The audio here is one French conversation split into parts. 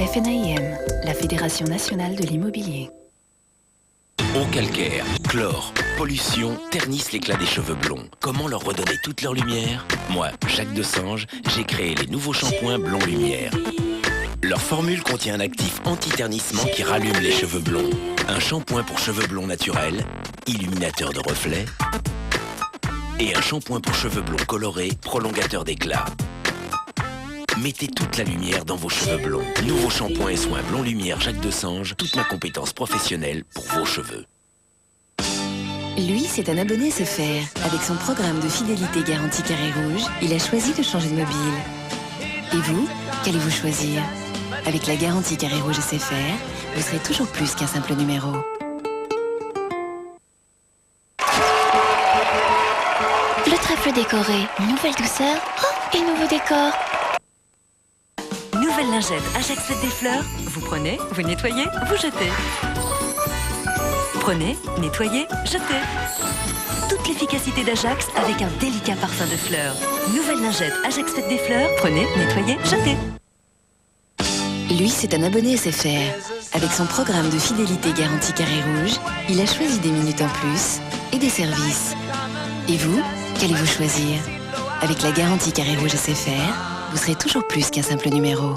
FNAIM, la Fédération nationale de l'immobilier. Eau calcaire, chlore, pollution ternissent l'éclat des cheveux blonds. Comment leur redonner toute leur lumière? Moi, Jacques Desange, j'ai créé les nouveaux shampoings Blond Lumière. Leur formule contient un actif anti-ternissement qui rallume les cheveux blonds. Un shampoing pour cheveux blonds naturels, illuminateur de reflets. Et un shampoing pour cheveux blonds colorés, prolongateur d'éclat. Mettez toute la lumière dans vos cheveux blonds. Nouveau shampoing et soins Blond Lumière Jacques Desange, toute ma compétence professionnelle pour vos cheveux. Lui, c'est un abonné SFR. Avec son programme de fidélité garantie carré rouge, il a choisi de changer de mobile. Et vous, qu'allez-vous choisir? Avec la garantie carré rouge SFR, vous serez toujours plus qu'un simple numéro. Le trèfle décoré, nouvelle douceur, oh, et nouveau décor. Nouvelle lingette Ajax Fête des Fleurs. Vous prenez, vous nettoyez, vous jetez. Prenez, nettoyez, jetez. Toute l'efficacité d'Ajax avec un délicat parfum de fleurs. Nouvelle lingette Ajax Fête des Fleurs. Prenez, nettoyez, jetez. Lui, c'est un abonné SFR. Avec son programme de fidélité garantie carré rouge, il a choisi des minutes en plus et des services. Et vous, qu'allez-vous choisir? Avec la garantie carré rouge SFR, vous serez toujours plus qu'un simple numéro.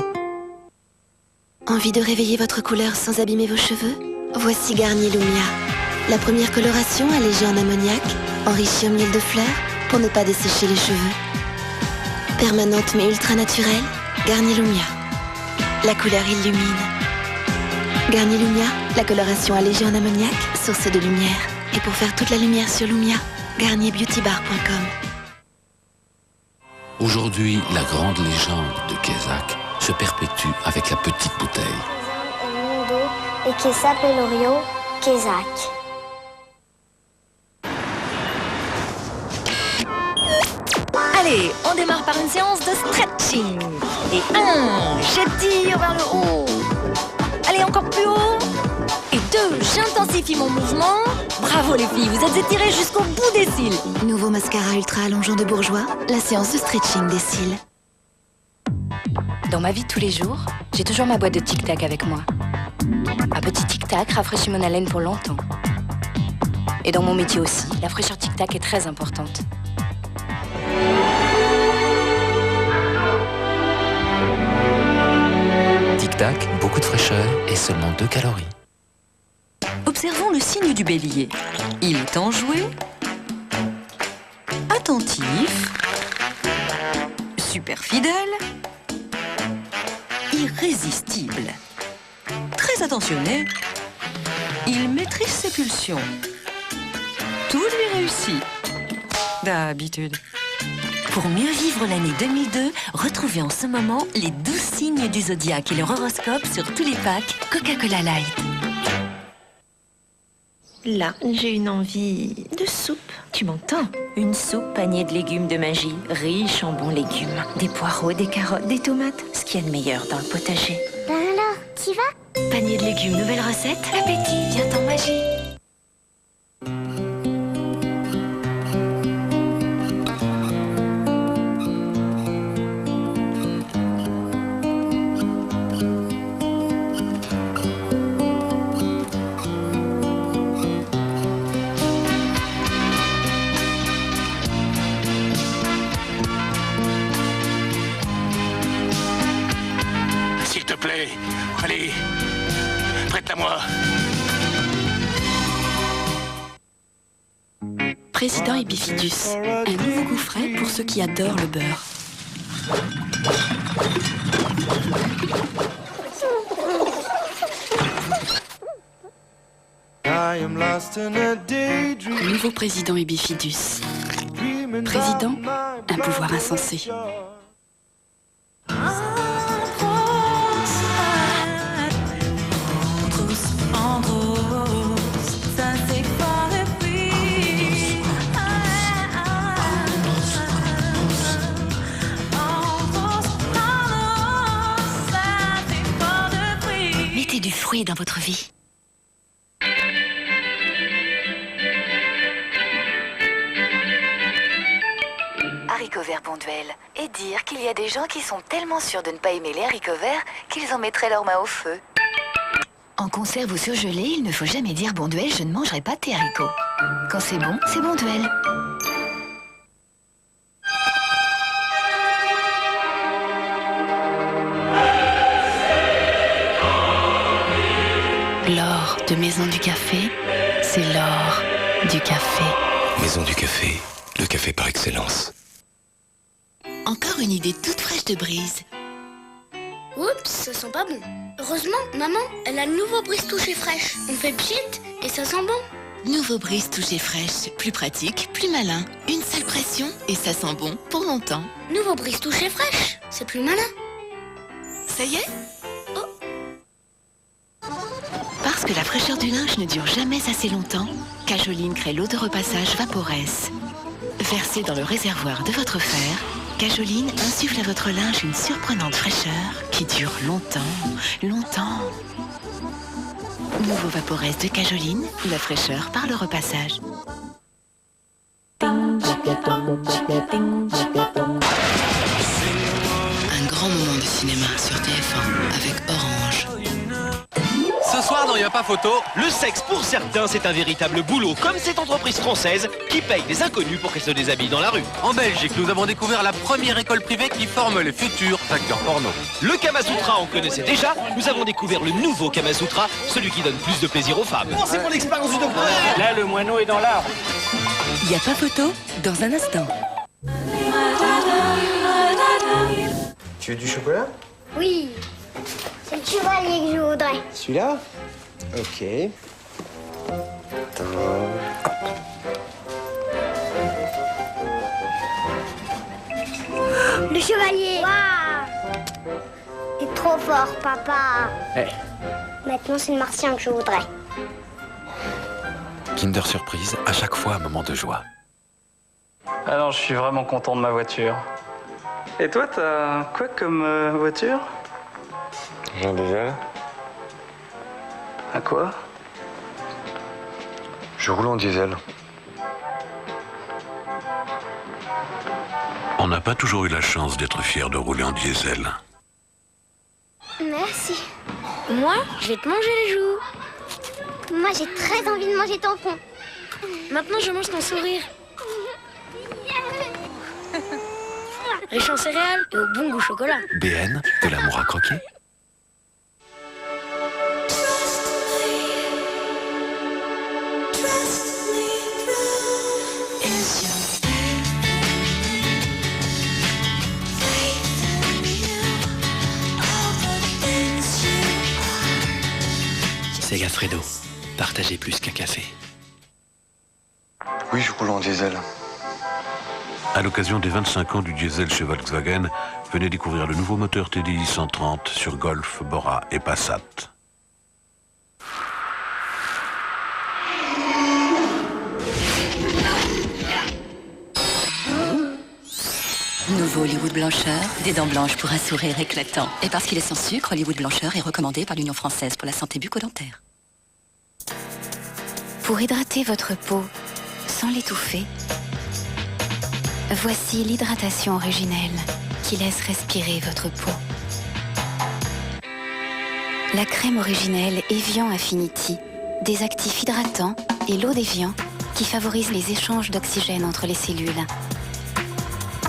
Envie de réveiller votre couleur sans abîmer vos cheveux? Voici Garnier Lumia. La première coloration allégée en ammoniac, enrichie en miel de fleurs pour ne pas dessécher les cheveux. Permanente mais ultra naturelle, Garnier Lumia. La couleur illumine. Garnier Lumia, la coloration allégée en ammoniac, source de lumière. Et pour faire toute la lumière sur Lumia, garnierbeautybar.com. Aujourd'hui, la grande légende de Kézak se perpétue avec la petite bouteille. El mundo et que s'appellerio Kézak. Allez, on démarre par une séance de stretching. Et 1, j'étire vers le haut. Allez, encore plus haut. Et 2, j'intensifie mon mouvement. Bravo les filles, vous êtes étirées jusqu'au bout des cils. Nouveau mascara ultra allongeant de Bourjois, la séance de stretching des cils. Dans ma vie de tous les jours, j'ai toujours ma boîte de Tic Tac avec moi. Un petit Tic Tac rafraîchit mon haleine pour longtemps. Et dans mon métier aussi, la fraîcheur Tic Tac est très importante. Tic Tac, beaucoup de fraîcheur et seulement 2 calories. Observons le signe du bélier. Il est enjoué, attentif, super fidèle, irrésistible, très attentionné. Il maîtrise ses pulsions. Tout lui réussit. D'habitude. Pour mieux vivre l'année 2002, retrouvez en ce moment les 12 signes du zodiaque et leur horoscope sur tous les packs Coca-Cola Light. Là, j'ai une envie de soupe. Tu m'entends? Une soupe panier de légumes de magie, riche en bons légumes. Des poireaux, des carottes, des tomates. Ce qu'il y a de meilleur dans le potager. Ben alors, t'y vas? Panier de légumes, nouvelle recette. L'appétit vient en magie. S'il te plaît, allez, prête-la-moi. Président et Bifidus, un nouveau goût frais pour ceux qui adorent le beurre. Nouveau président et Bifidus. Président, un pouvoir insensé. Mettez du fruit dans votre vie. Haricots airs Bonduelle et dire qu'il y a des gens qui sont tellement sûrs de ne pas aimer les haricots verts qu'ils en mettraient leurs mains au feu. En conserve ou surgelé, il ne faut jamais dire Bonduelle, je ne mangerai pas tes haricots. Quand c'est bon, c'est Bonduelle. L'or de Maison du Café, c'est l'or du café. Maison du Café, le café par excellence. Encore une idée toute fraîche de Brise. Oups, ça sent pas bon. Heureusement, maman, elle a le nouveau Brise touché fraîche. On fait pchit et ça sent bon. Nouveau Brise touché fraîche, plus pratique, plus malin. Une seule pression et ça sent bon pour longtemps. Nouveau Brise touché fraîche, c'est plus malin. Ça y est? Parce que la fraîcheur du linge ne dure jamais assez longtemps, Cajoline crée l'eau de repassage Vaporesse. Versée dans le réservoir de votre fer, Cajoline insuffle à votre linge une surprenante fraîcheur qui dure longtemps, longtemps. Nouveau Vaporesse de Cajoline, la fraîcheur par le repassage. Un grand moment de cinéma sur TF1 avec Orange. Ce soir, dans Y a pas photo, le sexe pour certains c'est un véritable boulot, comme cette entreprise française qui paye des inconnus pour qu'ils se déshabillent dans la rue. En Belgique, nous avons découvert la première école privée qui forme les futurs acteurs porno. Le Kamasutra, on connaissait déjà, nous avons découvert le nouveau Kamasutra, celui qui donne plus de plaisir aux femmes. Oh, c'est pour l'expérience du docteur. Là, le moineau est dans l'arbre. Y a pas photo dans un instant. Tu veux du chocolat? Oui, c'est le chevalier que je voudrais. Celui-là? Ok. Attends. Le chevalier. Waouh! C'est trop fort, papa. Hey. Maintenant, c'est le martien que je voudrais. Kinder Surprise, à chaque fois un moment de joie. Alors, je suis vraiment content de ma voiture. Et toi, t'as quoi comme voiture? Jean Diesel. À quoi? Je roule en diesel. On n'a pas toujours eu la chance d'être fier de rouler en diesel. Merci. Moi, je vais te manger les joues. Moi, j'ai très envie de manger ton fond. Maintenant, je mange ton sourire. Riche en céréales et au bon goût chocolat. BN, de l'amour à croquer. C'est Gafredo. Partagez plus qu'un café. Oui, je roule en diesel. À l'occasion des 25 ans du diesel chez Volkswagen, venez découvrir le nouveau moteur TDI 130 sur Golf, Bora et Passat. Nouveau Hollywood Blancheur, des dents blanches pour un sourire éclatant. Et parce qu'il est sans sucre, Hollywood Blancheur est recommandé par l'Union française pour la santé bucco-dentaire. Pour hydrater votre peau sans l'étouffer, voici l'hydratation originelle qui laisse respirer votre peau. La crème originelle Evian Affinity, des actifs hydratants et l'eau d'Evian qui favorise les échanges d'oxygène entre les cellules.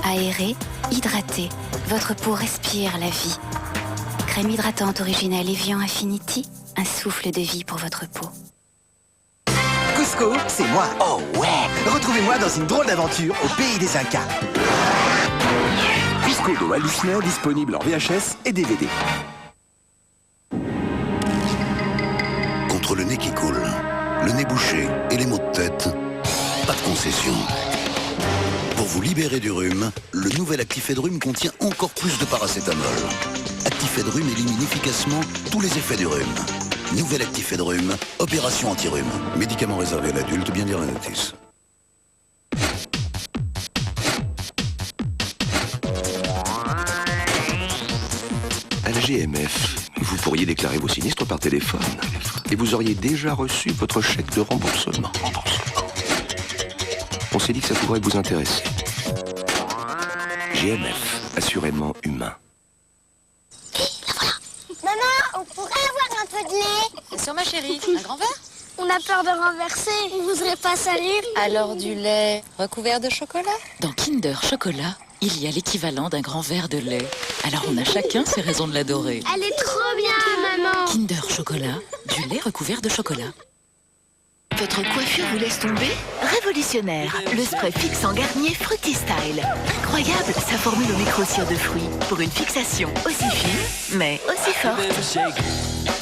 Aérée, hydratée, votre peau respire la vie. Crème hydratante originelle Evian Affinity, un souffle de vie pour votre peau. Cusco, c'est moi. Oh ouais. Retrouvez-moi dans une drôle d'aventure au pays des Incas. Cusco de Walt Disney, disponible en VHS et DVD. Contre le nez qui coule, le nez bouché et les maux de tête, pas de concession. Pour vous libérer du rhume, le nouvel Actifed-Rhume contient encore plus de paracétamol. Actifed-Rhume élimine efficacement tous les effets du rhume. Nouvel Actifed-Rhume, opération anti-rhume. Médicament réservé à l'adulte, bien lire la notice. À la GMF, vous pourriez déclarer vos sinistres par téléphone et vous auriez déjà reçu votre chèque de remboursement. On s'est dit que ça pourrait vous intéresser. GMF, assurément humain. Maman, on pourrait avoir un peu de lait? Bien sûr, ma chérie. Un grand verre? On a peur de renverser. On voudrait pas salir. Alors du lait recouvert de chocolat? Dans Kinder Chocolat, il y a l'équivalent d'un grand verre de lait. Alors on a chacun ses raisons de l'adorer. Elle est trop bien, maman. Kinder Chocolat, du lait recouvert de chocolat. Votre coiffure vous laisse tomber? Révolutionnaire, le spray fixant Garnier Fruity Style. Incroyable, sa formule au micro-cire de fruits pour une fixation aussi fine, mais aussi forte.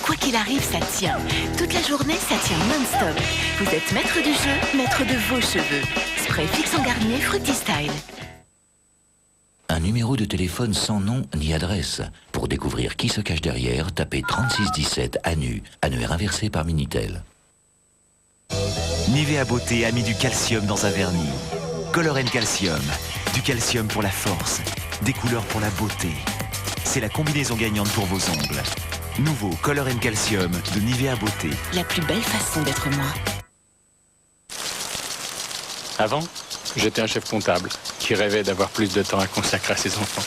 Quoi qu'il arrive, ça tient. Toute la journée, ça tient non-stop. Vous êtes maître du jeu, maître de vos cheveux. Spray fixant Garnier Fruity Style. Un numéro de téléphone sans nom ni adresse. Pour découvrir qui se cache derrière, tapez 3617 ANU, annuaire inversé par Minitel. Nivea Beauté a mis du calcium dans un vernis. Color & Calcium. Du calcium pour la force, des couleurs pour la beauté. C'est la combinaison gagnante pour vos ongles. Nouveau Color & Calcium de Nivea Beauté. La plus belle façon d'être moi. Avant, j'étais un chef comptable qui rêvait d'avoir plus de temps à consacrer à ses enfants.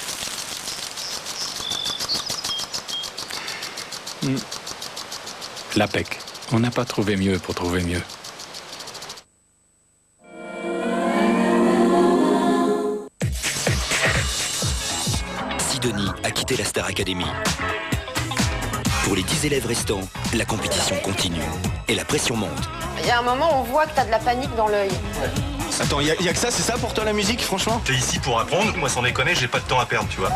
L'APEC. On n'a pas trouvé mieux pour trouver mieux. Sidonie a quitté la Star Academy. Pour les 10 élèves restants, la compétition continue et la pression monte. Il y a un moment, on voit que t'as de la panique dans l'œil. Attends, y a que ça, c'est ça pour toi la musique, franchement? T'es ici pour apprendre, moi sans déconner, j'ai pas de temps à perdre, tu vois.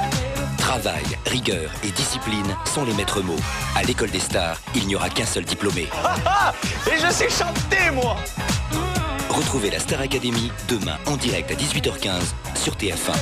Travail, rigueur et discipline sont les maîtres mots. À l'école des stars, il n'y aura qu'un seul diplômé. Et je sais chanter, moi! Retrouvez la Star Academy demain en direct à 18h15 sur TF1.